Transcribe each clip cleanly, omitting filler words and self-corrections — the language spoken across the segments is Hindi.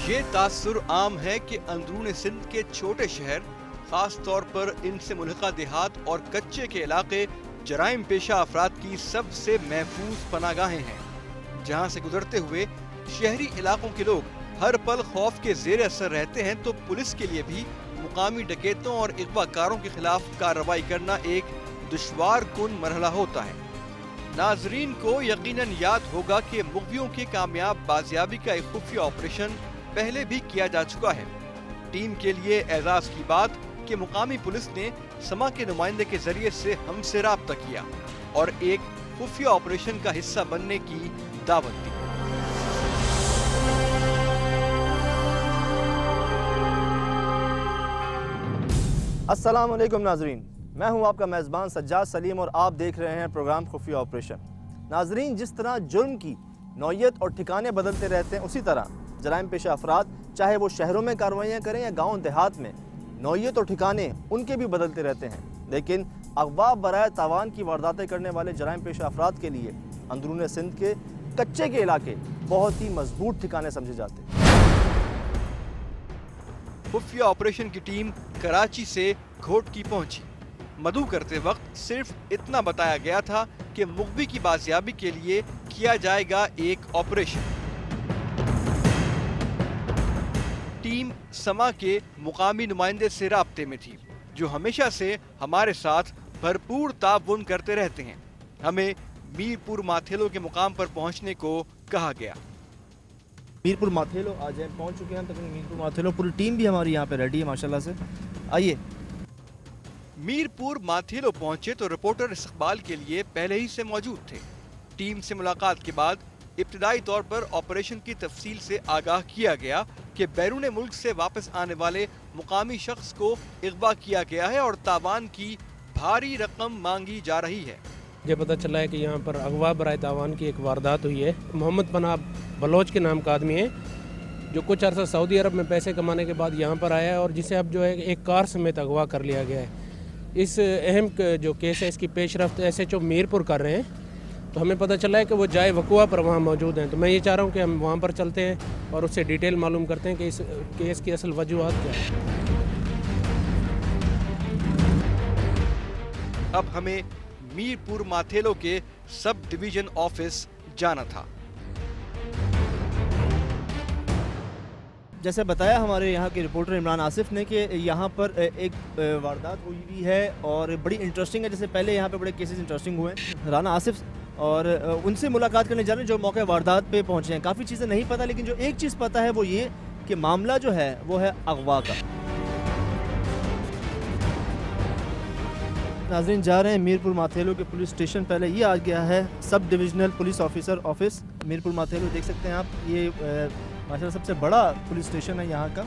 ये तासुर आम है कि अंदरूनी सिंध के छोटे शहर, खास तौर पर इनसे मुल्हिका देहात और कच्चे के इलाके जराइम पेशा अफराद की सबसे महफूज पनागाहें हैं, जहाँ से गुजरते हुए शहरी इलाकों के लोग हर पल खौफ के जेर असर रहते हैं। तो पुलिस के लिए भी मुकामी डकैतों और अगवाकारों के खिलाफ कार्रवाई करना एक दुश्वार कुन मरहला होता है। नाजरीन को यकीनन याद होगा कि मुग़वियों के कामयाब बाजियाबी का एक खुफिया ऑपरेशन पहले भी किया जा चुका है। टीम के लिए एजाज की बात कि मुकामी पुलिस ने समा के नुमाइंदे के जरिए से हमसे राब्ता किया और एक खुफिया ऑपरेशन का हिस्सा बनने की दावत दी। अस्सलाम वालेकुम नाजरीन, मैं हूं आपका मेज़बान सज्जाद सलीम और आप देख रहे हैं प्रोग्राम खुफिया ऑपरेशन। नाजरीन, जिस तरह जुर्म की नौयत और ठिकाने बदलते रहते हैं, उसी तरह जराइम पेशा अफराद चाहे वो शहरों में कार्रवाइयाँ करें या गाँव देहात में, नौयत और ठिकाने उनके भी बदलते रहते हैं। लेकिन अगवा बराए तावान की वारदातें करने वाले जराइम पेशा अफराद के लिए अंदरून सिंध के कच्चे के इलाके बहुत ही मजबूत ठिकाने समझे जाते हैं। खुफिया ऑपरेशन की टीम कराची से घोटकी पहुंची। मधु करते वक्त सिर्फ इतना बताया गया था कि मुग़वी की बाजियाबी के लिए किया जाएगा एक ऑपरेशन। टीम समा के मुकामी नुमाइंदे से राब्ते में थी, जो हमेशा से हमारे साथ भरपूर ताउन करते रहते हैं। हमें मीरपुर माथेलो के मुकाम पर पहुंचने को कहा गया। मीरपुर माथेलो आज हम पहुंच चुके हैं। तकरीबन मीरपुर माथेलो पूरी टीम भी हमारी यहाँ पे रेडी है माशाल्लाह से। आइए। मीरपुर माथेलो पहुंचे तो रिपोर्टर इस्तकबाल के लिए पहले ही से मौजूद थे। टीम से मुलाकात के बाद इब्तिदाई तौर पर ऑपरेशन की तफसील से आगाह किया गया कि बैरून मुल्क से वापस आने वाले मुकामी शख्स को अगवा किया गया है और तावान की भारी रकम मांगी जा रही है। मुझे पता चला है कि यहाँ पर अगवा बराए तावान की एक वारदात हुई है। मोहम्मद पनाह बलोच के नाम का आदमी है, जो कुछ अर्सा सऊदी अरब में पैसे कमाने के बाद यहाँ पर आया है और जिसे अब जो है एक कार समेत अगवा कर लिया गया है। इस अहम जो केस है, इसकी पेशरफ्त SHO मीरपुर कर रहे हैं। तो हमें पता चला है कि वो जाए वक़ुआ पर वहाँ मौजूद हैं। तो मैं ये चाह रहा हूँ कि हम वहाँ पर चलते हैं और उससे डिटेल मालूम करते हैं कि इस केस की असल वजूहात क्या है। अब हमें मीरपुर माथेलो के सब डिवीजन ऑफिस जाना था। जैसे बताया हमारे यहाँ के रिपोर्टर इमरान आसिफ ने कि यहाँ पर एक वारदात हुई हुई है और बड़ी इंटरेस्टिंग है। जैसे पहले यहाँ पे बड़े केसेस इंटरेस्टिंग हुए हैं। राना आसिफ और उनसे मुलाकात करने जा रहे हैं जो मौके वारदात पे पहुँचे हैं। काफ़ी चीज़ें नहीं पता, लेकिन जो एक चीज़ पता है वो ये कि मामला जो है वो है अगवा का। नाज़रीन, जा रहे हैं मीरपुर माथेलो के पुलिस स्टेशन। पहले ये आ गया है sub divisional police officer office Mirpur Mathelo. देख सकते हैं आप, ये माशाल्लाह सबसे बड़ा पुलिस स्टेशन है यहाँ का।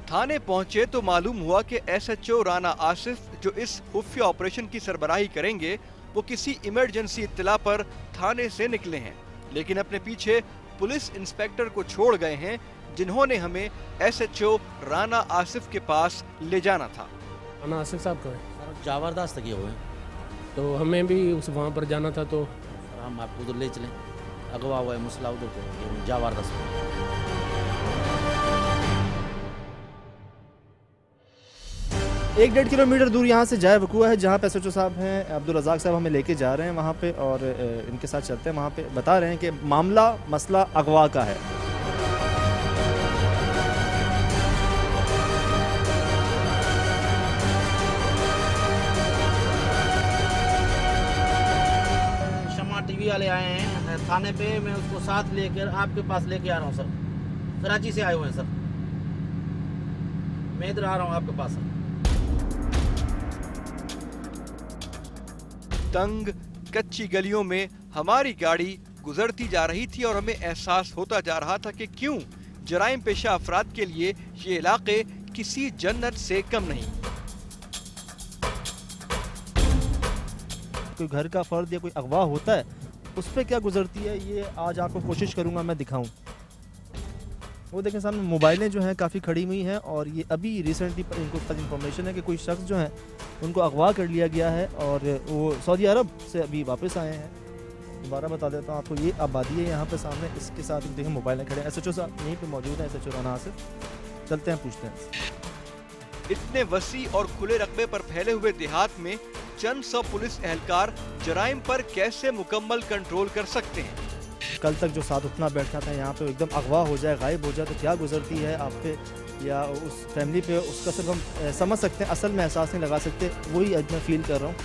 थाने पहुंचे तो मालूम हुआ कि SHO राना आसिफ, जो इस खुफिया ऑपरेशन की सरबराही करेंगे, वो किसी इमरजेंसी इत्तला पर थाने से निकले हैं, लेकिन अपने पीछे पुलिस इंस्पेक्टर को छोड़ गए हैं, जिन्होंने हमें SHO राना आसिफ के पास ले जाना था। राना आसिफ साहब को जावारदास्त किए हुए, तो हमें भी उस वहाँ पर जाना था, तो हम आपको उधर ले चलें। अगवा हुआ है मसला उधर को जावारदास्त। 1-1.5 किलोमीटर दूर यहाँ से जाए वकूआ है, जहाँ पे SHO साहब हैं अब्दुल रज़ाक साहब हमें लेके जा रहे हैं वहाँ पे, और इनके साथ चलते हैं। वहाँ पे बता रहे हैं कि मामला मसला अगवा का है। टीवी वाले आए हैं थाने पे, मैं उसको साथ लेकर आपके पास लेके आ रहा हूँ सर। कराची से आए हुए हैं सर, मैं इधर आ रहा हूँ आपके पास। तंग कच्ची गलियों में हमारी गाड़ी गुजरती जा रही थी और हमें एहसास होता जा रहा था कि क्यों जराइम पेशा अफराद के लिए ये इलाके किसी जन्नत से कम नहीं। कोई घर का फर्द या कोई अगवा होता है, उस पर क्या गुजरती है, ये आज आपको कोशिश करूंगा मैं दिखाऊं। वो देखें सामने मोबाइलें जो हैं काफ़ी खड़ी हुई हैं, और ये अभी रिसेंटली इनको पास इंफॉर्मेशन है कि कोई शख्स जो है उनको अगवा कर लिया गया है और वो सऊदी अरब से अभी वापस आए हैं। दोबारा बता देता हूँ आपको, ये आबादी है यहाँ पे सामने, इसके साथ देखिए मोबाइल खड़े हैं। SHO साहब यहीं पे मौजूद हैं, SHO राना आसिफ, चलते हैं पूछते हैं। इतने वसी और खुले रकबे पर फैले हुए देहात में चंद सौ पुलिस एहलकार जराइम पर कैसे मुकम्मल कंट्रोल कर सकते हैं? कल तक जो साथ उठना बैठना था यहाँ पे एकदम अगवा हो जाए, गायब हो जाए, तो क्या गुजरती है आप पे या उस फैमिली पे, उसका सिर्फ हम समझ सकते हैं, असल में एहसास नहीं लगा सकते। वही आज मैं फील कर रहा हूँ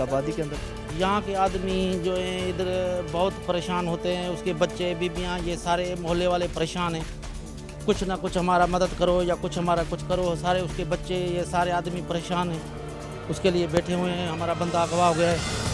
आबादी के अंदर। यहाँ के आदमी जो है इधर बहुत परेशान होते हैं, उसके बच्चे बीबियाँ ये सारे मोहल्ले वाले परेशान हैं। कुछ ना कुछ हमारा मदद करो या कुछ हमारा कुछ करो, सारे उसके बच्चे ये सारे आदमी परेशान हैं, उसके लिए बैठे हुए हैं। हमारा बंदा अगवा हो गया है।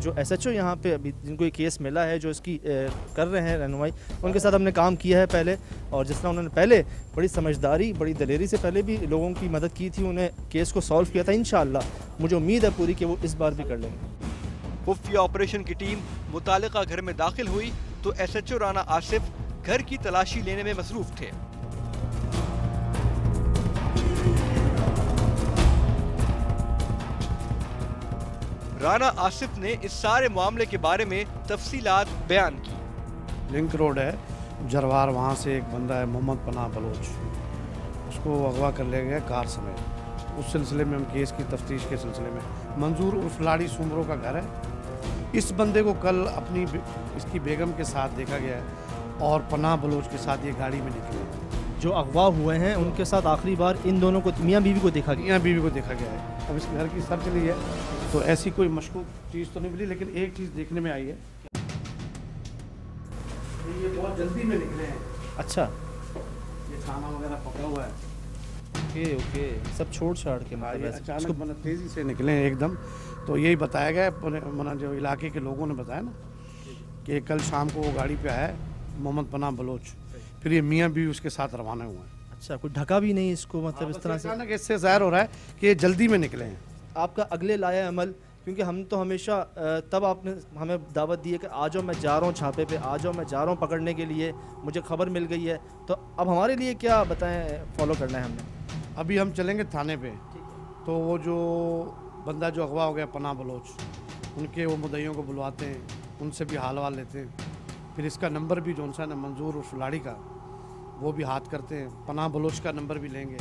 जो SHO यहाँ पे अभी जिनको ये केस मिला है, जो इसकी कर रहे हैं रहनुमाई, उनके साथ हमने काम किया है पहले, और जिस तरह उन्होंने पहले बड़ी समझदारी बड़ी दलेरी से पहले भी लोगों की मदद की थी, उन्हें केस को सॉल्व किया था। इंशाअल्लाह मुझे उम्मीद है पूरी कि वो इस बार भी कर लेंगे। खुफिया ऑपरेशन की टीम मुतालिका घर में दाखिल हुई तो SHO राना आसिफ घर की तलाशी लेने में मसरूफ थे। राना आसिफ ने इस सारे मामले के बारे में तफसीलात बयान की। लिंक रोड है जरवार, वहाँ से एक बंदा है मोहम्मद पनाह बलोच, उसको अगवा कर ले गया कार समेत। उस सिलसिले में हम केस की तफ्तीश के सिलसिले में, मंजूर उर्फ लाड़ी सुमरों का घर है। इस बंदे को कल अपनी इसकी बेगम के साथ देखा गया है और पनाह बलोच के साथ ये गाड़ी में निकले। जो अगवा हुए हैं उनके साथ आखिरी बार इन दोनों को, मियाँ बीवी को देखा गया। मियाँ बीवी को देखा गया है। अब इसके घर की सर्च ली है तो ऐसी कोई मशकूक चीज़ तो नहीं मिली, लेकिन एक चीज़ देखने में आई है, ये बहुत जल्दी में निकले हैं। अच्छा, ये खाना वगैरह पका हुआ है। ओके ओके, सब छोड़ छाड़ के मतलब अचानक मैंने तेज़ी से निकले हैं एकदम। तो यही बताया गया मना जो इलाके के लोगों ने बताया ना कि कल शाम को वो गाड़ी पे आया है मोहम्मद पनाह बलोच, फिर ये मियाँ भी उसके साथ रवाना हुए हैं। अच्छा, कोई ढका भी नहीं इसको, मतलब इस तरह से अचानक इससे ज़ाहिर हो रहा है कि ये जल्दी में निकले हैं। आपका अगले लाया अमल, क्योंकि हम तो हमेशा तब आपने हमें दावत दी है कि आ जाओ मैं जा रहा हूँ छापे पे, आ जाओ मैं जा रहा हूँ पकड़ने के लिए, मुझे खबर मिल गई है, तो अब हमारे लिए क्या बताएं फॉलो करना है हमने? अभी हम चलेंगे थाने पे, तो वो जो बंदा जो अगवा हो गया पनाह बलोच, उनके वो मुद्दइयों को बुलवाते हैं, उनसे भी हाल वाल लेते हैं, फिर इसका नंबर भी जो सा ना मंजूर उर्फ लाड़ी का वो भी हाथ करते हैं, पनाह बलोच का नंबर भी लेंगे,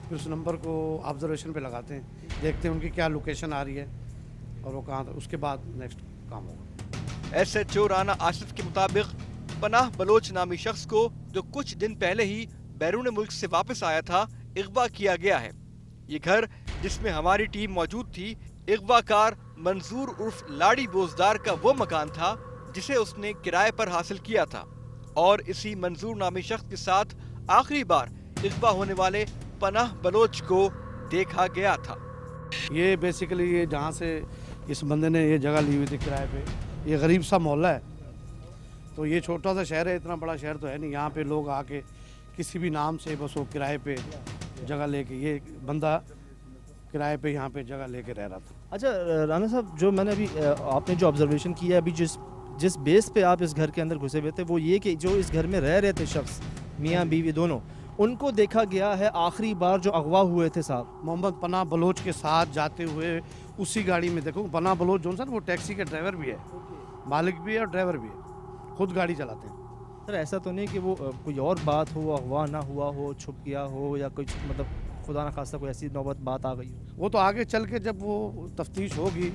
फिर उस नंबर को ऑब्जर्वेशन पे लगाते हैं, देखते हैं उनकी क्या लोकेशन आ रही है और वो कहाँ, उसके बाद नेक्स्ट काम होगा। SHO राना आसिफ के मुताबिक पनाह बलोच नामी शख्स को जो कुछ दिन पहले ही बैरून मुल्क से वापस आया था, अगवा किया गया है। ये घर जिसमें हमारी टीम मौजूद थी, अगवाकार मंजूर उर्फ लाड़ी बोजदार का वो मकान था जिसे उसने किराए पर हासिल किया था, और इसी मंजूर नामी शख्स के साथ आखिरी बार अगवा होने वाले पनाह बलोच को देखा गया था। ये बेसिकली ये जहाँ से इस बंदे ने ये जगह ली हुई थी किराए पे, ये गरीब सा मोहल्ला है, तो ये छोटा सा शहर है, इतना बड़ा शहर तो है नहीं। यहाँ पे लोग आके किसी भी नाम से बस वो किराए पे जगह लेके, ये बंदा किराए पे यहाँ पे जगह लेके रह रहा था। अच्छा राना साहब, जो मैंने अभी आपने जो ऑब्जर्वेशन किया अभी, जिस बेस पे आप इस घर के अंदर घुसे हुए थे, वो ये कि जो इस घर में रह रहे थे शख्स, मियाँ बीवी दोनों, उनको देखा गया है आखिरी बार जो अगवा हुए थे साहब मोहम्मद पनाह बलोच के साथ जाते हुए उसी गाड़ी में। देखो पनाह बलोच जो सर वो टैक्सी के ड्राइवर भी है, मालिक भी है और ड्राइवर भी है, खुद गाड़ी चलाते हैं। सर ऐसा तो नहीं कि वो कोई और बात हो, अगवा ना हुआ हो, छुप गया हो, या कुछ मतलब खुदा न खास्ता कोई ऐसी नौबत बात आ गई हो? वो तो आगे चल के जब वो तफ्तीश होगी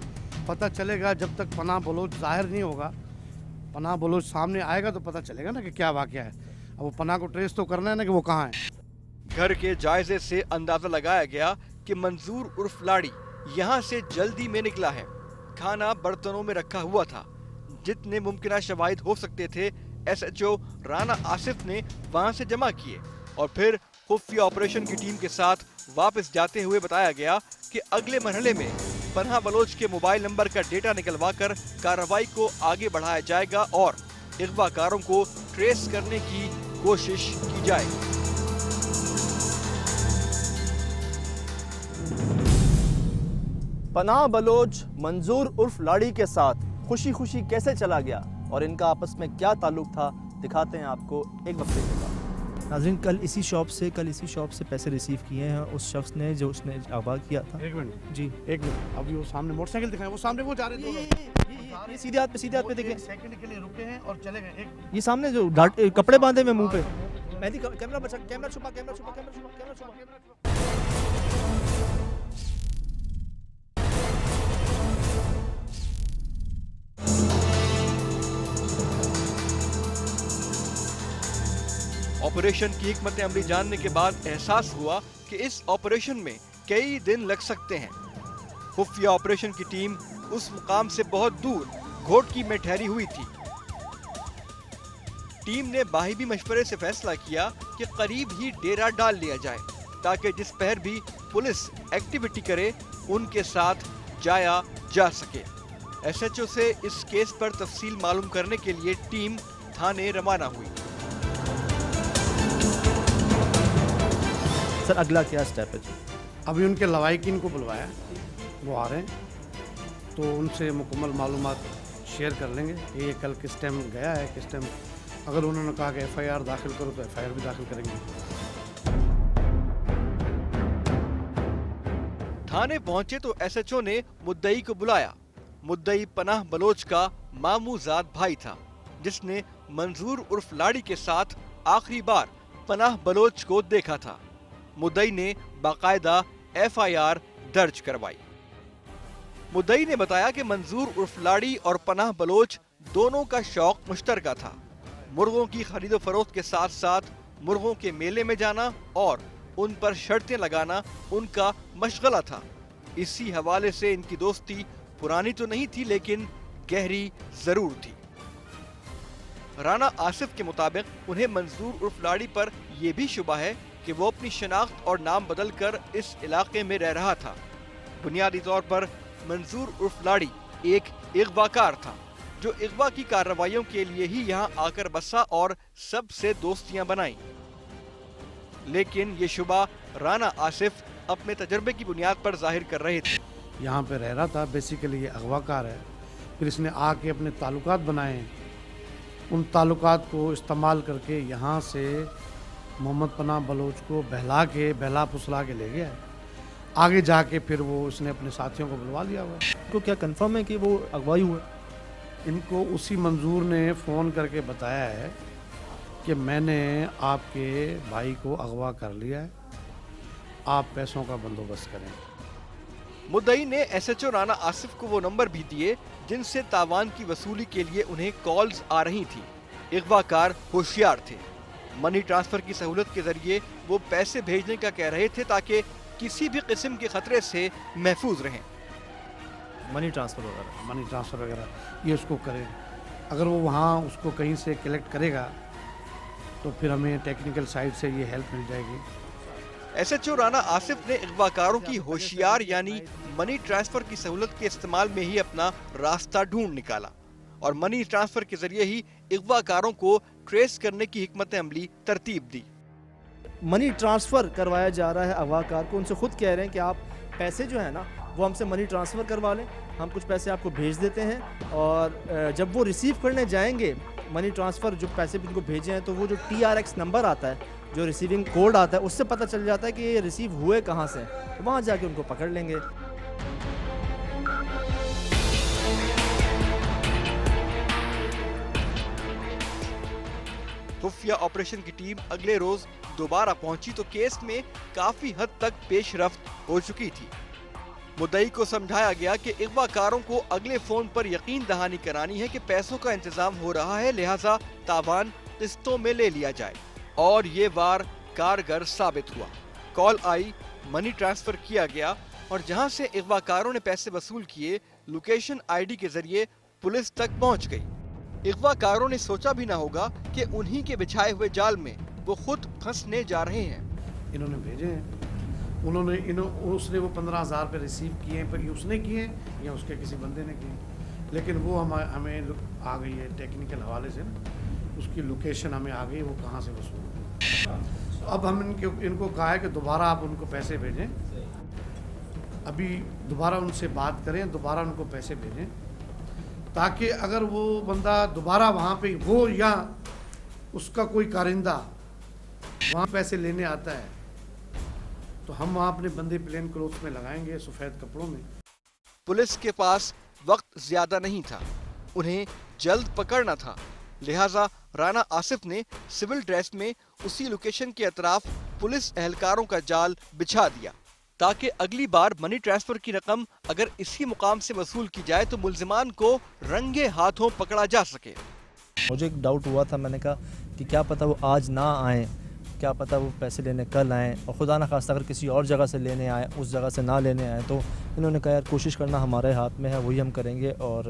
पता चलेगा। जब तक पनाह बलोच जाहिर नहीं होगा, पनाह बलोच सामने आएगा तो पता चलेगा ना कि क्या वाक़या है। अब वो पनाह को ट्रेस तो करना है ना कि वो कहाँ है। घर के जायजे से अंदाजा लगाया गया कि मंजूर उर्फ लाड़ी यहाँ से जल्दी में निकला है। खाना बर्तनों में रखा हुआ था, जितने मुमकिन शवाहिद हो सकते थे SHO राना आसिफ ने वहां से जमा किए, और फिर खुफिया ऑपरेशन की टीम के साथ वापस जाते हुए बताया गया कि अगले मरहले में पनाह बलोच के मोबाइल नंबर का डेटा निकलवाकर कार्रवाई को आगे बढ़ाया जाएगा और अगवाकारों को ट्रेस करने की कोशिश की जाएगी। पनाह बलोच मंजूर उर्फ लाड़ी के साथ खुशी खुशी कैसे चला गया और इनका आपस में क्या ताल्लुक था, दिखाते हैं आपको एक वक्फे के बाद। नाज़रीन कल इसी शॉप से पैसे रिसीव किए हैं उस शख्स ने जो उसने अगवा किया था। एक मिनट जी एक मिनट, अभी वो सामने मोटरसाइकिल दिखाएं, वो सामने वो जा रहे थे, ये सीधे हाथ पे देखें, सेकंड के लिए रुके हैं और चले गए। एक ये सामने जो कपड़े बांधे हुए मुंह पे। मेहदी कैमरा बचा, कैमरा छुपा। ऑपरेशन की हिकमत अमली जानने के बाद एहसास हुआ कि इस ऑपरेशन में कई दिन लग सकते हैं। खुफिया ऑपरेशन की टीम उस मुकाम से बहुत दूर घोटकी में ठहरी हुई थी। टीम ने बाहिबी मशवरे से फैसला किया कि करीब ही डेरा डाल लिया जाए ताकि जिस पहर भी पुलिस एक्टिविटी करे उनके साथ जाया जा सके। एसएचओ से इस केस पर तफसील मालूम करने के लिए टीम थाने रवाना हुई। सर अगला क्या स्टेप है जी? अभी उनके लवाहिकीन को बुलवाया, वो आ रहे हैं, तो उनसे मुकम्मल मालूमात शेयर कर लेंगे कि ये कल किस टाइम गया है, किस टाइम। अगर उन्होंने कहा कि एफआईआर दाखिल करो तो एफआईआर भी दाखिल करेंगे। थाने पहुंचे तो एसएचओ ने मुद्दई को बुलाया। मुद्दई पनाह बलोच का मामूजाद भाई था जिसने मंजूर उर्फ लाड़ी के साथ आखिरी बार पनाह बलोच को देखा था। मुद्दई ने बाकायदा एफआईआर दर्ज करवाई। मुद्दई ने बताया कि मंजूर उर्फ लाड़ी और पनाह बलोच दोनों का शौक मुश्तरका था। मुर्गों की खरीदो फरोख्त के साथ साथ मुर्गों के मेले में जाना और उन पर शर्तें लगाना उनका मशगला था। इसी हवाले से इनकी दोस्ती पुरानी तो नहीं थी लेकिन गहरी जरूर थी। राना आसिफ के मुताबिक उन्हें मंजूर उर्फ लाड़ी पर यह भी शुबा है कि वो अपनी शनाख्त और नाम बदलकर इस इलाके में रह रहा था। बुनियादी तौर पर मंजूर उर्फ लाड़ी एक अगवाकार था जो अगवा की कार्रवाइयों के लिए ही यहाँ आकर बसा और सबसे दोस्तियां बनाई। लेकिन ये शुबा राना आसिफ अपने तजर्बे की बुनियाद पर जाहिर कर रहे थे। यहाँ पे रह रहा था, बेसिकली ये अगवाकार है। फिर इसने आके अपने ताल्लुकात बनाए हैं, उन ताल्लुकात को इस्तेमाल करके यहाँ से मोहम्मद पनाह बलोच को बहला फुसला के ले गया। आगे जाके फिर वो उसने अपने साथियों को बुलवा लिया हुआ। तो क्या कंफर्म है कि वो अगवाई हुआ? इनको उसी मंजूर ने फ़ोन करके बताया है कि मैंने आपके भाई को अगवा कर लिया है, आप पैसों का बंदोबस्त करें। मुद्दई ने एसएचओ राना आसिफ को वो नंबर भी दिए जिनसे तावान की वसूली के लिए उन्हें कॉल्स आ रही थी। अगवाकार होशियार थे। मनी ट्रांसफर की सहूलत के जरिए वो पैसे भेजने का कह रहे थे ताकि किसी भी किस्म के खतरे से महफूज रहें। मनी ट्रांसफर वगैरह ये उसको करे। अगर वो वहाँ उसको कहीं से कलेक्ट करेगा तो फिर हमें टेक्निकल साइड से ये हेल्प मिल जाएगी। एसएचओ राना आसिफ ने अगवाकारों की होशियार यानी मनी ट्रांसफर की सहूलत के इस्तेमाल में ही अपना रास्ता ढूंढ निकाला और मनी ट्रांसफर के जरिए ही अगवाकारों को ट्रेस करने की हिकमत अमली तरतीब दी। मनी ट्रांसफ़र करवाया जा रहा है अगवाकार को। उनसे खुद कह रहे हैं कि आप पैसे जो है ना वो हमसे मनी ट्रांसफ़र करवा लें, हम कुछ पैसे आपको भेज देते हैं और जब वो रिसीव करने जाएंगे मनी ट्रांसफ़र जो पैसे भी उनको भेजे हैं तो वो जो TRX नंबर आता है, जो रिसीविंग कोड आता है, उससे पता चल जाता है कि ये रिसीव हुए कहाँ से, तो वहाँ जाके उनको पकड़ लेंगे। खुफिया ऑपरेशन की टीम अगले रोज दोबारा पहुंची तो केस में काफी हद तक पेशरफ्त हो चुकी थी। मुद्दई को समझाया गया कि अगवाकारों को अगले फोन पर यकीन दहानी करानी है कि पैसों का इंतजाम हो रहा है, लिहाजा तावान किस्तों में ले लिया जाए, और ये वार कारगर साबित हुआ। कॉल आई, मनी ट्रांसफर किया गया और जहां से अगवाकारों ने पैसे वसूल किए लोकेशन ID के जरिए पुलिस तक पहुंच गई। अगवाकारों ने सोचा भी ना होगा कि उन्हीं के बिछाए हुए जाल में वो खुद फंसने जा रहे हैं। इन्होंने भेजे हैं, उसने वो 15,000 रुपये रिसीव किए हैं, पर उसने किए हैं या उसके किसी बंदे ने किए, लेकिन वो हमें आ गई है टेक्निकल हवाले से, उसकी लोकेशन हमें आ गई, वो कहाँ से वसूल। अब हम इनको कहा है कि दोबारा आप उनको पैसे भेजें, अभी दोबारा उनसे बात करें, दोबारा उनको पैसे भेजें, ताकि अगर वो बंदा दोबारा वहाँ पे हो या उसका कोई कारिंदा वहाँ पैसे लेने आता है तो हम वहाँ अपने बंदे प्लेन क्लोथ में लगाएंगे, सफ़ेद कपड़ों में। पुलिस के पास वक्त ज्यादा नहीं था, उन्हें जल्द पकड़ना था, लिहाजा राना आसिफ ने सिविल ड्रेस में उसी लोकेशन के अतराफ पुलिस एहलकारों का जाल बिछा दिया ताकि अगली बार मनी ट्रांसफर की रकम अगर इसी मुकाम से वसूल की जाए तो मुल्जिमान को रंगे हाथों पकड़ा जा सके। मुझे एक डाउट हुआ था, मैंने कहा कि क्या पता वो आज ना आए, क्या पता वो पैसे लेने कल आएँ, और खुदा न खास्ता अगर किसी और जगह से लेने आए, उस जगह से ना लेने आए। तो इन्होंने कहा यार कोशिश करना हमारे हाथ में है, वही हम करेंगे। और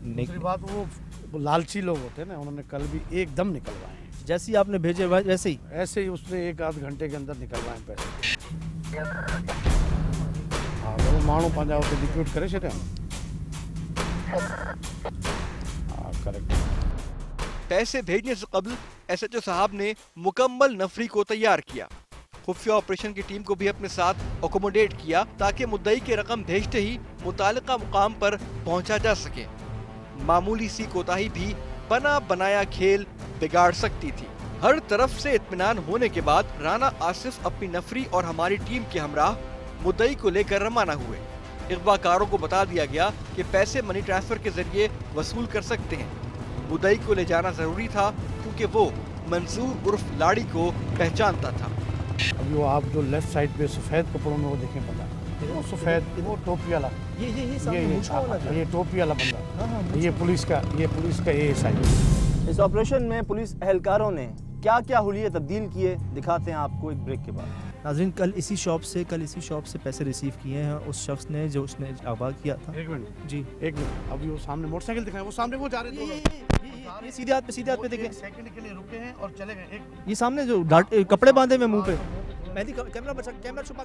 दूसरी बात वो लालची लोग होते हैं ना, उन्होंने कल भी एकदम निकलवाए हैं। जैसे ही आपने भेजे वैसे ही ऐसे ही उसने 1-8 घंटे के अंदर निकलवाए पैसे। हाँ वो माण्हू पंहिंजा उते डिक्यूट करे छॾिया। हाँ करेक्ट। पैसे भेजने से कबल एसएचओ साहब ने मुकम्मल नफरी को तैयार किया। खुफिया ऑपरेशन की टीम को भी अपने साथ अकोमोडेट किया ताकि मुद्दई की रकम भेजते ही मुतालिका मुकाम पर पहुंचा जा सके। मामूली सी कोताही भी बना बनाया खेल बिगाड़ सकती थी। हर तरफ से इत्मीनान होने के बाद राना आसिफ अपनी नफरी और हमारी टीम के हमराह मुद्दई को लेकर रवाना हुए। इग़वाकारों को बता दिया गया कि पैसे मनी ट्रांसफर के जरिए वसूल कर सकते हैं। मुद्दई को ले जाना जरूरी था क्योंकि वो मंसूर उर्फ लाड़ी को पहचानता था। अभी वो आप जो लेफ्ट साइड पे सफ़ेद कपड़ों में वो देखें बंदा, वो सफ़ेद, वो टोपी वाला, ये टोपी वाला बंदा, ये पुलिस का ASI। इस ऑपरेशन में पुलिस एहलकारों ने क्या क्या हुलिये तब्दील किए दिखाते हैं आपको एक ब्रेक के बाद। नाज़रीन कल इसी शॉप से पैसे रिसीव किए हैं उस शख्स ने जो उसने अगवा किया था। एक मिनट जी, एक मिनट। अभी वो सामने मोटरसाइकिल दिखाएं, वो सामने वो जा रहे थे, ये सीधे हाथ पे देखें। सेकंड के लिए रुके हैं और चले गए। ये सामने जो कपड़े बांधे हुए मुंह पे। मेहदी कैमरा बचा, कैमरा छुपा।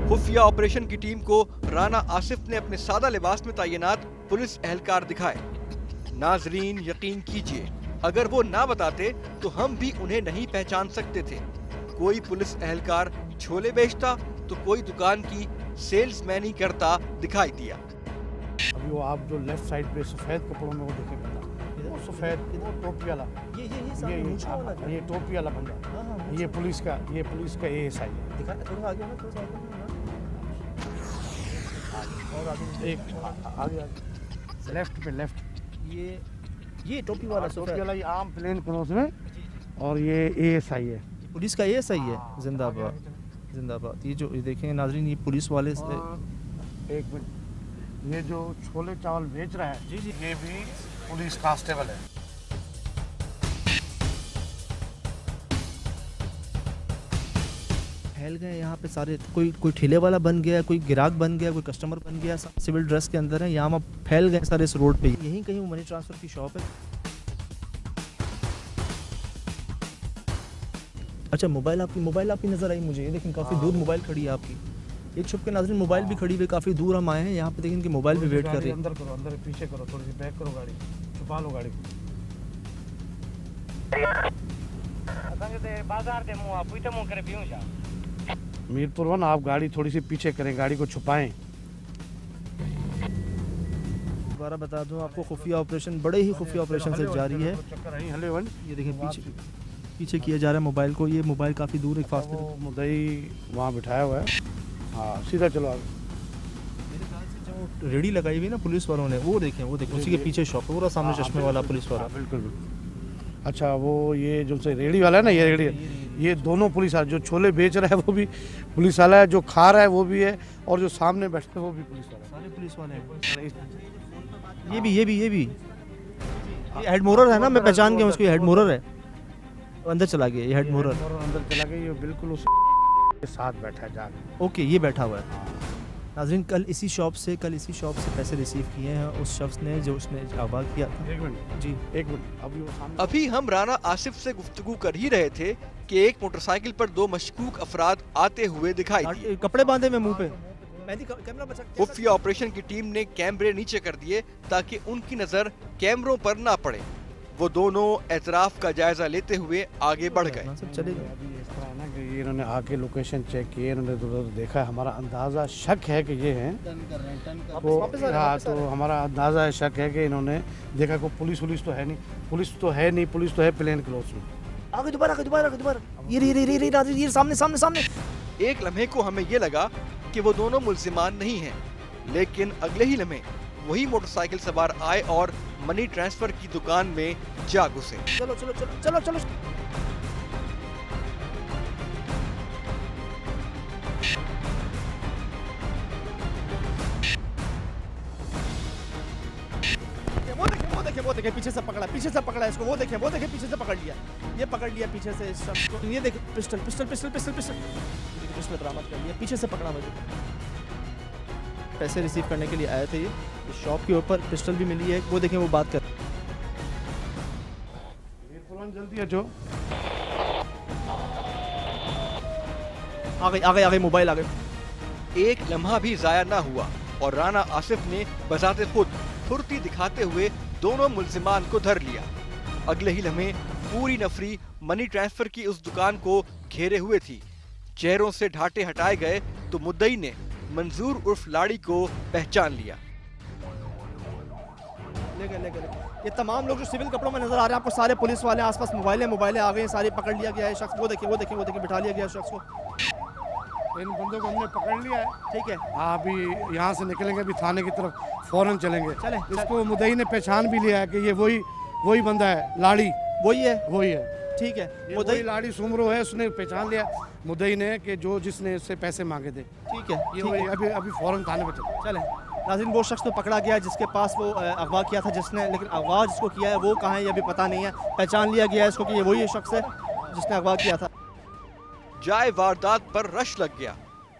खुफिया ऑपरेशन की टीम को राना आसिफ ने अपने सादा लिबास में तैनात पुलिस एहलकार दिखाए। नाजरीन यकीन कीजिए, अगर वो ना बताते तो हम भी उन्हें नहीं पहचान सकते थे। कोई पुलिस एहलकार छोले बेचता तो कोई दुकान की सेल्समैनी करता दिखाई दिया। अभी वो आप जो लेफ्ट साइड पे सफ़ेद कपड़ों में वो देखे बंदा, वो सफ़ेद, वो टोपी वाला, ये टोपी वाला बंदा, ये पुलिस का ASI है। एक आगे लेफ्ट पे, ये टोपी वाला ये आम प्लेन क्लोथ में, और ये ASI है, पुलिस का ASI है। जिंदाबाद। ये जो देखें नाजरीन, ये पुलिस वाले से एक मिनट, ये जो छोले चावल बेच रहा है जी, ये भी पुलिस कांस्टेबल है। फैल गए यहाँ पे सारे, कोई ठेले वाला बन गया, कोई ग्राहक बन गया, कोई कस्टमर बन गया, सब सिविल ड्रेस के अंदर है। यहाँ फैल गए सारे इस रोड पे। यहीं कहीं मनी ट्रांसफर की शॉप है। अच्छा, मोबाइल आपकी नज़र आई मुझे। ये लेकिन काफ़ी दूर मोबाइल खड़ी है आपकी। एक छुप के नाज़रीन मोबाइल भी खड़ी हुई, काफ़ी दूर हम आए हैं यहाँ पे। देखें कि मोबाइल भी वेट कर रही है। अंदर करो, अंदर पीछे करो, थोड़ी सी बैक करो, गाड़ी छुपा लो गाड़ी को। मीरपुर वन, आप गाड़ी थोड़ी सी पीछे करें, गाड़ी को छुपाएं। दोबारा बता दूं आपको, खुफिया ऑपरेशन बड़े ही खुफिया ऑपरेशन से जारी है। ये देखें पीछे किया जा रहा है मोबाइल को। ये मोबाइल काफ़ी दूर एक फासले पे, मुद्दई वहाँ बिठाया हुआ है। हाँ सीधा चलो आगे। मेरे ख्याल से जो रेडी लगाई हुई ना पुलिस वालों ने, वो देखें उसी के पीछे शॉप, पूरा सामने चश्मे वाला पुलिस वाला। बिल्कुल। अच्छा, वो ये जो से रेडी वाला है ना, ये रेडी, ये दोनों पुलिस वाले, जो छोले बेच रहा है वो भी पुलिस वाला है, जो खा रहा है वो भी है, और जो सामने बैठते हैं वो भी पुलिस वाला है। सारे पुलिस वाले हैं। ये भी हेड मोरर है ना, मैं पहचान गया उसको, हेड मोरर है। अंदर चला गया, ये हेड मोरर अंदर चला गया, ये बिल्कुल उसके साथ बैठा है जाके। ओके, ये बैठा हुआ है। नाज़रीन कल इसी शॉप से पैसे रिसीव किए हैं उस शख्स ने जो उसने अगवा किया था। एक मिनट जी, एक मिनट। अभी हम राना आसिफ से गुफ्तगू कर ही रहे थे कि एक मोटरसाइकिल पर 2 मशकूक अफराद आते हुए दिखाई दिए। कपड़े बांधे हुए मुंह पे। खुफिया ऑपरेशन की टीम ने कैमरे नीचे कर दिए ताकि उनकी नजर कैमरों पर ना पड़े। वो दोनों एतराफ का जायजा लेते हुए आगे बढ़ गए। चले गए। अभी इस तरह है ना कि कि इन्होंने आके लोकेशन चेक किए, इन्होंने उधर देखा, हमारा अंदाज़ा शक है कि ये हैं तो हाँ, तो हमारा अंदाज़ा है, शक है कि इन्होंने देखा को पुलिस तो है नहीं, पुलिस तो है प्लेन क्लोथ में। आगे दोबारा ये सामने। एक लम्हे को हमें ये लगा कि वो दोनों मुल्जिमान नहीं हैं, लेकिन अगले ही लम्हे वही मोटरसाइकिल सवार आए और मनी ट्रांसफर की दुकान में जा घुसे। चलो। वो देखे पीछे से पकड़ा इसको, वो देखे पीछे से पकड़ लिया, ये पकड़ लिया पीछे से इस शख्स को, ये देखे पिस्टल बरामद कर लिया, पीछे से पकड़ा मुझे। पैसे रिसीव करने के लिए आए थे ये इस शॉप के ऊपर, पिस्टल भी मिली है, वो देखें वो बात कर। जल्दी हटो, आ गई मोबाइल आ गई। एक लम्हा भी जाया ना हुआ और राना आसिफ ने बजाते खुद फुर्ती दिखाते हुए दोनों मुल्जिमान को धर लिया। अगले ही लम्हे पूरी नफरी मनी ट्रांसफर की उस दुकान को घेरे हुए थी। चेहरों से ढाटे हटाए गए तो मुद्दई ने मंजूर उर्फ लाड़ी को पहचान लिया। ले ये तमाम लोग जो सिविल कपड़ों में नजर आ रहे हैं आपको, सारे पुलिस वाले, आसपास मोबाइलें आ गई, सारे पकड़ लिया गया है शख्स। वो देखिए बिठा लिया गया है शख्स को। इन बंदों को हमने पकड़ लिया है, ठीक है। हाँ, अभी यहाँ से निकलेंगे, अभी थाने की तरफ फौरन चलेंगे। इसको मुद्दई ने पहचान भी लिया है कि ये वही बंदा है, लाड़ी वही है, ठीक है। मुद्दई लाड़ी सुमरो है, उसने पहचान लिया मुद्दई ने कि जिसने उससे पैसे मांगे थे, ठीक है। ये अभी फौरन थाने पे चले। नाज़रीन, वो शख्स तो पकड़ा गया जिसके पास वो अगवा किया था जिसने, लेकिन अगवा जिसको किया है वो कहाँ है ये अभी पता नहीं है। पहचान लिया गया है इसको कि ये वही शख्स है जिसने अगवा किया था। जाए वारदात पर रश लग गया।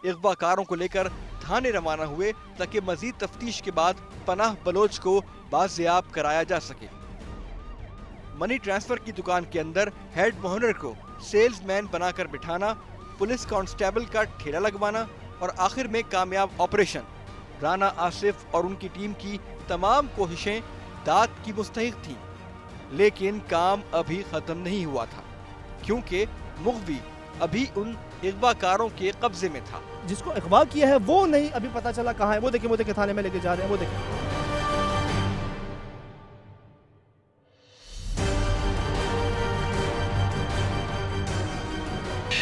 अगवाकारों को लेकर थाने रवाना हुए ताकि मजीद तफ्तीश के बाद पनाह बलोच को बाजियाब कराया जा सके। मनी ट्रांसफर की दुकान के अंदर हेड मोहनर को सेल्समैन बनाकर बिठाना, पुलिस कांस्टेबल का ठेला लगवाना और आखिर में कामयाब ऑपरेशन। राना आसिफ और उनकी टीम की तमाम कोशिशें दाद की मुस्तहिक थीं, लेकिन काम अभी खत्म नहीं हुआ था क्योंकि मुग़वी अभी उन अगवाकारों के कब्जे में था। जिसको अगवा किया है वो नहीं अभी पता चला कहाँ है। वो देखे थाने में लेके जा रहे हैं, वो देखे।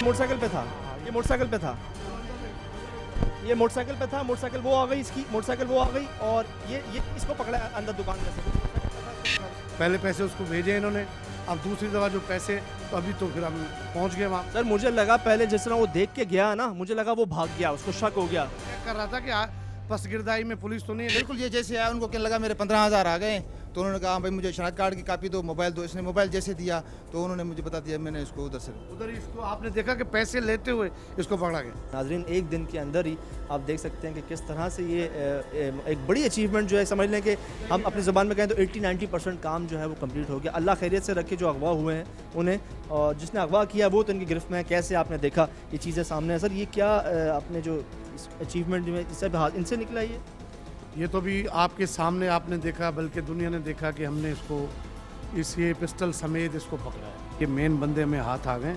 मोटरसाइकिल पे था, ये मोटरसाइकिल पे था, मोटरसाइकिल वो आ गई, इसकी मोटरसाइकिल वो आ गई और ये इसको पकड़ा अंदर दुकान में से। पहले पैसे उसको भेजे इन्होंने, अब दूसरी दफा जो पैसे, तो अभी तो फिर हम पहुंच गए वहाँ। सर मुझे लगा पहले जिस तरह वो देख के गया ना, मुझे लगा वो भाग गया, उसको शक हो गया। कर रहा था कि पसगिरदाई में पुलिस तो नहीं है। बिल्कुल, ये जैसे आया उनको क्या लगा मेरे 15,000 आ गए, तो उन्होंने कहा भाई मुझे शनाख्त कार्ड की कापी दो, मोबाइल दो। इसने मोबाइल जैसे दिया तो उन्होंने मुझे बता दिया, मैंने इसको उधर इसको आपने देखा कि पैसे लेते हुए इसको पकड़ा गया। नाजरीन, एक दिन के अंदर ही आप देख सकते हैं कि किस तरह से ये एक बड़ी अचीवमेंट जो है, समझ लें कि हम अपनी ज़बान में कहें तो 80-90% काम जो है वो कंप्लीट हो गया। अल्लाह खैरियत से रखे जो अगवा हुए हैं उन्हें, और जिसने अगवा किया वो तो इनकी गिरफ्त में है। कैसे आपने देखा ये चीज़ें सामने है। सर ये क्या आपने जो अचीवमेंट में इनसे निकला ये तो भी आपके सामने आपने देखा, बल्कि दुनिया ने देखा कि हमने ये पिस्टल समेत इसको पकड़ा है। ये मेन बंदे में हाथ आ गए।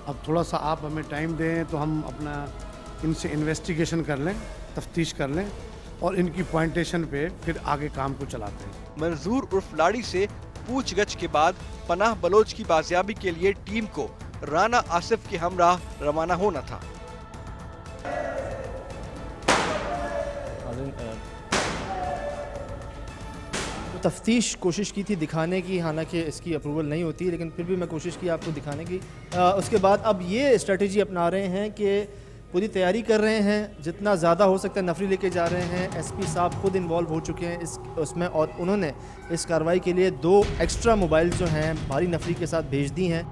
अब थोड़ा सा आप हमें टाइम दें तो हम अपना इनसे इन्वेस्टिगेशन कर लें, तफ्तीश कर लें और इनकी पॉइंटेशन पे फिर आगे काम को चलाते हैं। मंजूर उर्फ लाड़ी से पूछगछ के बाद पनाह बलोच की बाजियाबी के लिए टीम को राना आसिफ के हमराह रवाना होना था। तफ्तीश कोशिश की थी दिखाने की, हालांकि इसकी अप्रूवल नहीं होती, लेकिन फिर भी मैं कोशिश की आपको दिखाने की। उसके बाद अब ये स्ट्रेटजी अपना रहे हैं कि पूरी तैयारी कर रहे हैं, जितना ज़्यादा हो सकता है नफरी लेके जा रहे हैं। एसपी साहब खुद इन्वॉल्व हो चुके हैं उसमें, और उन्होंने इस कार्रवाई के लिए 2 एक्स्ट्रा मोबाइल जो हैं भारी नफरी के साथ भेज दी हैं।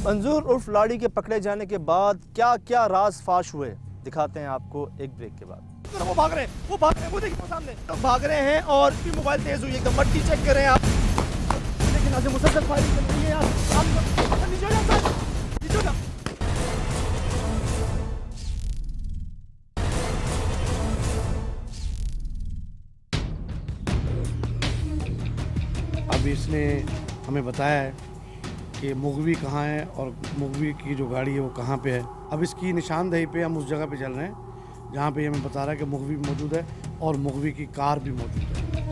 मंजूर उर्फ लाड़ी के पकड़े जाने के बाद क्या क्या राज फाश हुए दिखाते हैं आपको एक ब्रेक के बाद। वो भाग रहे हैं, वो देखिए सामने भाग रहे हैं और भी मोबाइल तेज हुई एकदम। मट्टी चेक करें आप, लेकिन आज मुसलसल फायरिंग चल रही है यार। आप नीचे हो जाओ, नीचे हो जाओ। अब इसने हमें बताया है कि मुगवी कहाँ है और मुगवी की जो गाड़ी है वो कहाँ पे है। अब इसकी निशानदेही पे हम उस जगह पे चल रहे हैं जहाँ पे हमें बता रहा है कि मुगवी भी मौजूद है और मुगवी की कार भी मौजूद है।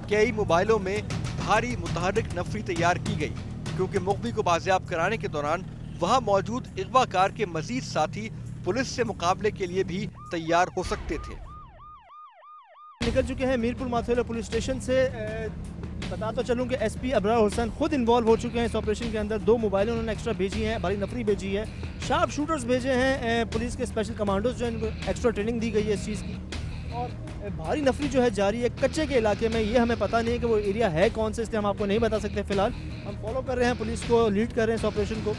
कई मोबाइलों में भारी मुतहर्रिक नफरी तैयार की गई क्योंकि मुगवी को बाजियाब कराने के दौरान वहां मौजूद अगवाकार के मजीद साथी पुलिस से मुकाबले के लिए भी तैयार हो सकते थे। निकल चुके हैं मीरपुर माथेला पुलिस स्टेशन से। बता तो चलूं कि एसपी अबरार हुसैन खुद इन्वॉल्व हो चुके हैं इस ऑपरेशन के अंदर। 2 मोबाइलें उन्होंने एक्स्ट्रा भेजी हैं, भारी नफरी भेजी है, शार्प शूटर्स भेजे हैं, पुलिस के स्पेशल कमांडोज जो इनको एक्स्ट्रा ट्रेनिंग दी गई है इस चीज़ की। और भारी नफरी जो है जारी है कच्चे के इलाके में। ये हमें पता नहीं है कि वो एरिया है कौन से, इसलिए हम आपको नहीं बता सकते। फिलहाल हम फॉलो कर रहे हैं पुलिस को, लीड कर रहे हैं इस ऑपरेशन को।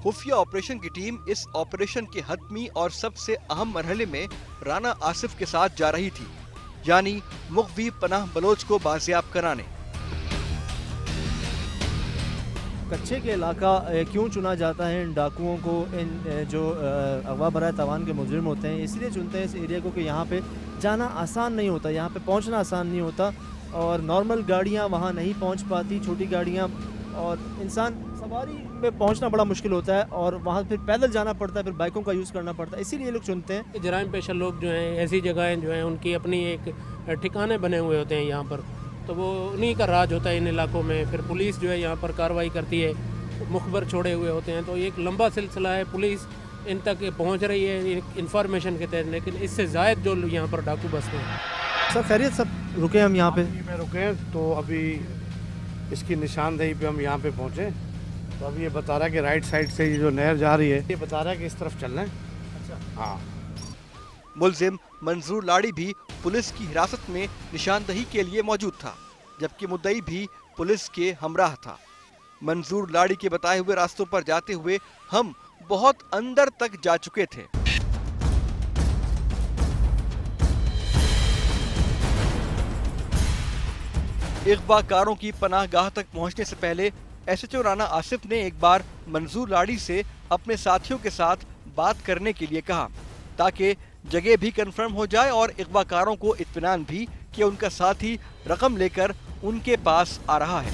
खुफिया ऑपरेशन की टीम इस ऑपरेशन के हतमी और सबसे अहम मरहले में राना आसिफ के साथ जा रही थी, यानी मुगवी पनाह बलोच को बाजियाब कराने। कच्चे के इलाका क्यों चुना जाता है इन डाकुओं को, इन जो अगवा बराए तावान के मुजरिम होते हैं, इसलिए चुनते हैं इस एरिया को कि यहाँ पे जाना आसान नहीं होता, यहाँ पे पहुँचना आसान नहीं होता और नॉर्मल गाड़ियाँ वहाँ नहीं पहुँच पाती, छोटी गाड़ियाँ, और इंसान सवारी पे पहुंचना बड़ा मुश्किल होता है और वहाँ फिर पैदल जाना पड़ता है, फिर बाइकों का यूज़ करना पड़ता है, इसीलिए लोग चुनते हैं। जराइम पेशा लोग जो हैं ऐसी जगहें जो हैं उनकी अपनी एक ठिकाने बने हुए होते हैं यहाँ पर, तो वो उन्हीं का राज होता है इन इलाकों में। फिर पुलिस जो है यहाँ पर कार्रवाई करती है, मुखबर छोड़े हुए होते हैं, तो एक लंबा सिलसिला है, पुलिस इन तक पहुँच रही है इंफॉर्मेशन के तहत, लेकिन इससे ज़ायद जो यहाँ पर डाकू बसते हैं। सर खैरियत, सब रुके हम यहाँ पे? में रुके तो अभी इसकी निशानदेही पे हम यहाँ पे पहुँचे, तो अभी ये बता रहा है कि राइट साइड से ये जो नहर जा रही है, ये बता रहा है कि इस तरफ चलना है। अच्छा। हाँ। मुलजिम मंजूर लाड़ी भी पुलिस की हिरासत में निशानदही के लिए मौजूद था, जबकि मुद्दई भी पुलिस के हमराह था। मंजूर लाड़ी के बताए हुए रास्तों पर जाते हुए हम बहुत अंदर तक जा चुके थे। अगवाकारों की पनाहगाह तक पहुंचने से पहले एसएचओ राना आसिफ ने एक बार मंजूर लाड़ी से अपने साथियों के साथ बात करने के लिए कहा, ताकि जगह भी कंफर्म हो जाए और अगवाकारों को इत्मीनान भी कि उनका साथी रकम लेकर उनके पास आ रहा है।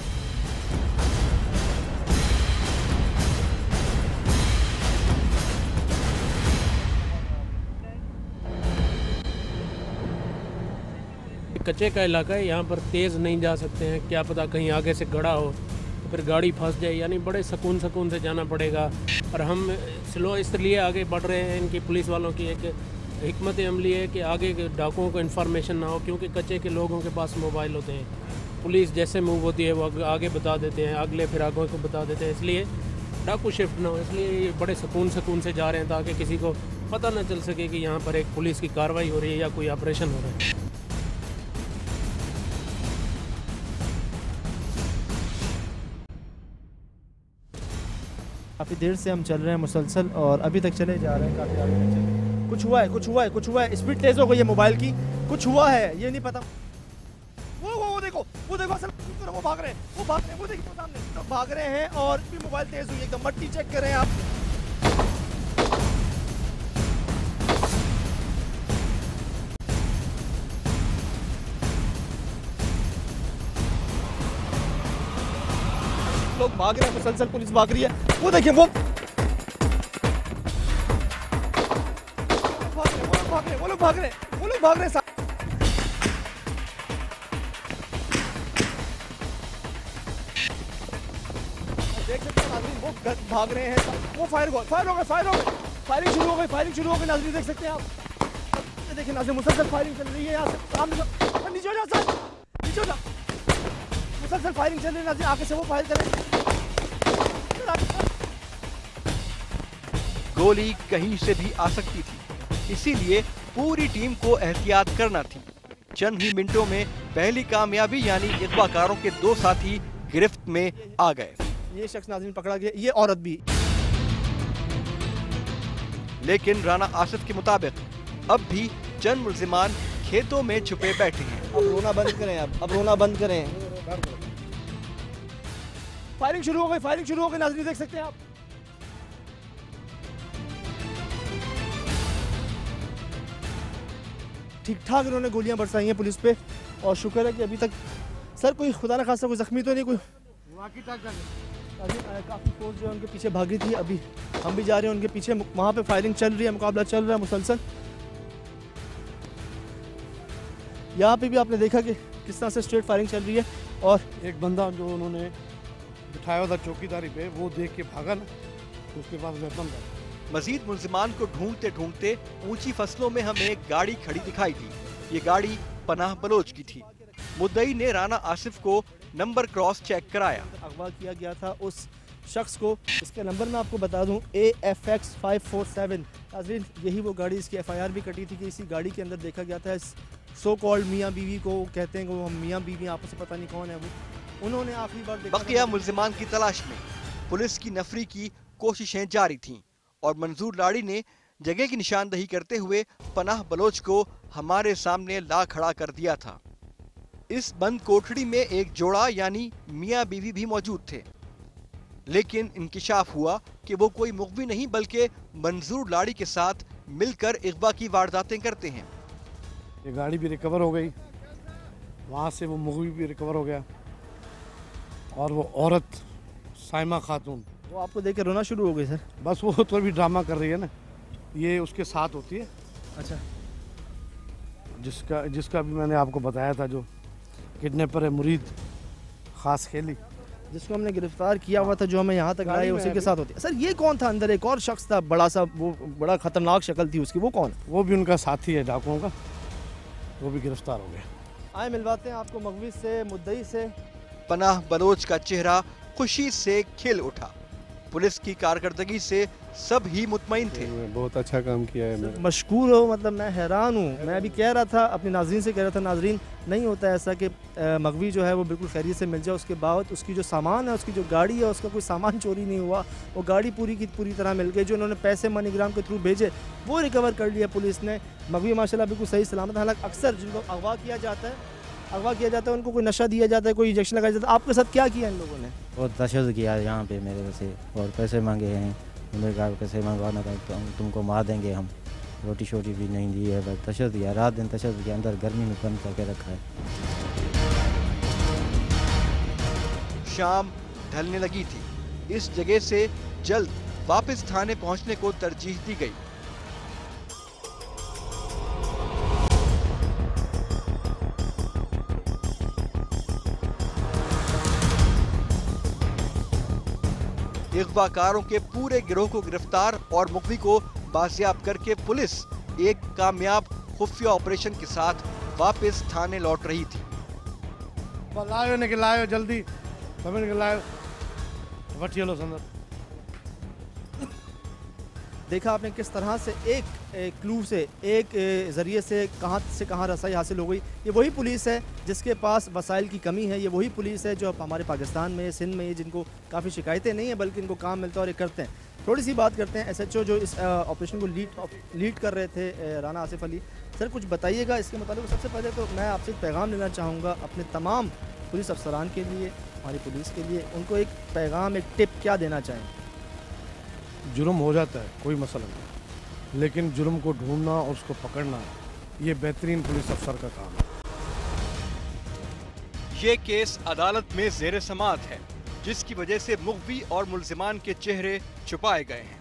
कच्चे का इलाका है, यहाँ पर तेज़ नहीं जा सकते हैं, क्या पता कहीं आगे से गड़ा हो तो फिर गाड़ी फंस जाए, यानी बड़े सुकून से जाना पड़ेगा। और हम स्लो इसलिए आगे बढ़ रहे हैं, इनकी पुलिस वालों की एक हिकमत अमली है कि आगे के डाकुओं को इन्फॉर्मेशन ना हो, क्योंकि कच्चे के लोगों के पास मोबाइल होते हैं, पुलिस जैसे मूव होती है वो आगे बता देते हैं, अगले फिर आगे को बता देते हैं, इसलिए डाकू शिफ्ट ना हो, इसलिए बड़े सुकून से जा रहे हैं ताकि किसी को पता ना चल सके कि यहाँ पर एक पुलिस की कार्रवाई हो रही है या कोई ऑपरेशन हो रहा है। काफ़ी देर से हम चल रहे हैं मुसलसल और अभी तक चले जा रहे हैं, काफ़ी आगे तक चले। कुछ हुआ है, स्पीड तेज़ हो गई है मोबाइल की, कुछ हुआ है ये नहीं पता। वो देखो असल वो भाग रहे हैं, वो देखिए वो सामने तो भाग रहे हैं और भी मोबाइल तेज़ हुई एकदम। मट्टी चेक करें आप, लोग भाग रहे हैं मुसलसल, पुलिस भाग रही है। वो देखिए वो लोग भाग रहे हैं। देख सकते हैं नाज़रीन, वो भाग रहे हैं, वो फायर हो गए, फायरिंग शुरू हो गई नाज़रीन, देख सकते हैं आप। देखिए नाज़रीन, मुसलसल फायरिंग चल रही है यहाँ से सामने, नीचे हो जा, मुसलसल फायरिंग चल रही है नाज़रीन, आगे से वो फायर करें। गोली कहीं से भी आ सकती थी, इसीलिए पूरी टीम को एहतियात करना थी। चंद ही मिनटों में पहली कामयाबी यानी अगवाकारों के 2 साथी गिरफ्त में आ गए। ये शख्स नाज़रीन पकड़ा गया, ये औरत भी। लेकिन राना आसिफ के मुताबिक अब भी चंद मुल्जिमान खेतों में छुपे बैठे हैं। अब रोना बंद करें। फायरिंग शुरू हो गई नाज़रीन, देख सकते हैं आप। ठीक ठाक इन्होंने गोलियां बरसाई हैं पुलिस पे, और शुक्र है कि अभी तक सर कोई खुदा ना खासा कोई ज़ख्मी तो नहीं, कोई काफ़ी फोर्स जो है उनके पीछे भागी थी। अभी हम भी जा रहे हैं उनके पीछे, वहाँ पे फायरिंग चल रही है, मुकाबला चल रहा है मुसलसल। यहाँ पे भी आपने देखा कि किस तरह से स्ट्रेट फायरिंग चल रही है, और एक बंदा जो उन्होंने बिठाया था चौकीदारी पे, वो देख के भागा ना, उसके पास वेपन था। मजीद मुल्जिमान को ढूंढते ढूंढते ऊंची फसलों में हमें एक गाड़ी खड़ी दिखाई दी। ये गाड़ी पनाह बलोच की थी। मुद्दई ने राना आसिफ को नंबर क्रॉस चेक कराया। अगवा किया गया था उस शख्स को, इसका नंबर मैं आपको बता दूं AFX 547। नाज़रीन, यही वो गाड़ी, इसकी FIR भी कटी थी कि इसी गाड़ी के अंदर देखा गया था इस सो कॉल्ड मियाँ बीवी को, कहते हैं कि वो मियाँ बीवी आपस में पता नहीं कौन है वो, उन्होंने आखिरी बार देखा। बकिया मुल्जिमान की तलाश में पुलिस की नफरी की कोशिशें जारी थीं और मंजूर लाड़ी ने जगह की निशानदही करते हुए पनाह बलोच को हमारे सामने ला खड़ा कर दिया था। इस बंद कोठड़ी में एक जोड़ा यानी मियाँ बीवी भी मौजूद थे, लेकिन इंकिशाफ हुआ कि वो कोई मुग़वी नहीं बल्कि मंजूर लाड़ी के साथ मिलकर इग़वा की वारदातें करते हैं। ये गाड़ी भी रिकवर हो गई, वहाँ से वो मुग़वी भी रिकवर हो गया, और वो औरत साइमा खातून, वो आपको देख के रोना शुरू हो गई सर। बस वो तो अभी ड्रामा कर रही है ना, ये उसके साथ होती है। अच्छा, जिसका भी मैंने आपको बताया था, जो किडनैपर है मुरीद खास खेली, जिसको हमने गिरफ्तार किया हुआ था, जो हमें यहाँ तक लाए, उसी के साथ होती है। सर ये कौन था अंदर? एक और शख्स था बड़ा सा, वो बड़ा खतरनाक शक्ल थी उसकी, वो कौन? वो भी उनका साथी है डाकुओं का, वो भी गिरफ्तार हो गया। आए मिलवाते हैं आपको मगवी से, मुद्दई से। पनाह बलोच का चेहरा खुशी से खिल उठा। पुलिस की कारकर्दगी से सब ही मुतमईन थे। बहुत अच्छा काम किया है मेरा। मशकूर हो, मतलब मैं हैरान हूँ। मैं अभी कह रहा था, अपनी नाज़रीन से कह रहा था, नाज़रीन नहीं होता ऐसा कि मगवी जो है वो बिल्कुल खैरियत से मिल जाए, उसके बाद उसकी जो सामान है, उसकी जो गाड़ी है, उसका कोई सामान चोरी नहीं हुआ, वो गाड़ी पूरी की पूरी तरह मिल गई। जो उन्होंने पैसे मनीग्राम के थ्रू भेजे वो रिकवर कर लिया पुलिस ने। मगवी माशाल्लाह बिल्कुल सही सलामत। हालांकि अक्सर जिनको अगवा किया जाता है उनको कोई नशा दिया जाता है, कोई इंजेक्शन लगाया जाता है। आपके साथ क्या किया इन लोगों ने? बहुत तशद्दुद किया यहाँ पे मेरे से, और पैसे मांगे हैं। उन्होंने कहा पैसे मंगवाना था तो तुमको मार देंगे हम। रोटी शोटी भी नहीं दी है, बस तशद्दुद किया, रात दिन तशद्दुद किया, अंदर गर्मी में बंद करके रखा है। शाम ढलने लगी थी। इस जगह से जल्द वापस थाने पहुंचने को तरजीह दी गई। इग़वाकारों के पूरे गिरोह को गिरफ्तार और मुखवी को बाजियाब करके पुलिस एक कामयाब खुफिया ऑपरेशन के साथ वापस थाने लौट रही थी। लायो निकलायो जल्दी, समय निकलायो, वठी लो संदर। देखा आपने किस तरह से एक क्लू से, एक ज़रिए से कहाँ रसाई हासिल हो गई। ये वही पुलिस है जिसके पास वसाइल की कमी है। ये वही पुलिस है जो हमारे पाकिस्तान में, सिंध में, जिनको काफ़ी शिकायतें नहीं है बल्कि इनको काम मिलता है और ये करते हैं। थोड़ी सी बात करते हैं SHO जो इस ऑपरेशन को लीड कर रहे थे, राना आसिफ अली सर, कुछ बताइएगा इसके मुताबिक। सबसे पहले तो मैं आपसे एक पैगाम लेना चाहूँगा अपने तमाम पुलिस अफसरान के लिए, हमारी पुलिस के लिए। उनको एक पैगाम, एक टिप क्या देना चाहेंगे? जुर्म हो जाता है, कोई मसला नहीं, लेकिन जुर्म को ढूंढना और उसको पकड़ना, ये बेहतरीन पुलिस अफसर का काम है। ये केस अदालत में ज़ेर समाअत है, जिसकी वजह से मुखवी और मुल्जिमान के चेहरे छुपाए गए हैं।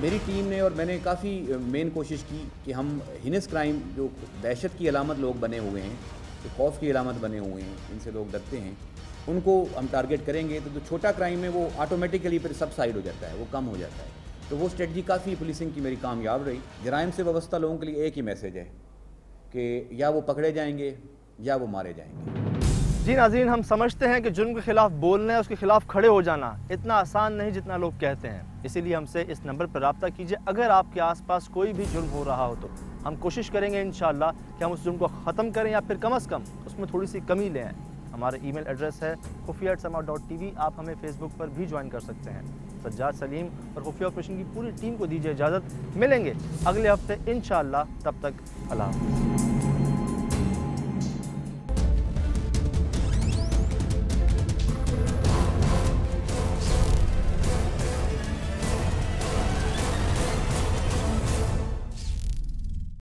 मेरी टीम ने और मैंने काफ़ी मेन कोशिश की कि हम हिनस क्राइम, जो दहशत की अलामत लोग बने हुए हैं, जो खौफ की अलामत बने हुए हैं, इनसे लोग डरते हैं, उनको हम टारगेट करेंगे तो जो छोटा क्राइम है वो ऑटोमेटिकली फिर सबसाइड हो जाता है, वो कम हो जाता है। तो वो स्ट्रेटजी काफ़ी पुलिसिंग की मेरी कामयाब रही। जराइम से वाबस्ता लोगों के लिए एक ही मैसेज है कि या वो पकड़े जाएंगे या वो मारे जाएंगे। जी नाज़रीन, हम समझते हैं कि जुर्म के खिलाफ बोलना है, उसके खिलाफ खड़े हो जाना इतना आसान नहीं जितना लोग कहते हैं। इसीलिए हमसे इस नंबर पर रब्ता कीजिए अगर आपके आसपास कोई भी जुर्म हो रहा हो तो। हम कोशिश करेंगे इंशाअल्लाह कि हम उस जुर्म को ख़त्म करें या फिर कम अज़ कम उसमें थोड़ी सी कमी ले आएँ। हमारा ईमेल एड्रेस है khufia@sama.tv। आप हमें फेसबुक पर भी ज्वाइन कर सकते हैं। सज्जाद सलीम और खुफिया ऑपरेशन की पूरी टीम को दीजिए इजाज़त। मिलेंगे अगले हफ्ते इंशाअल्लाह, तब तक अल्लाह हाफ़िज़।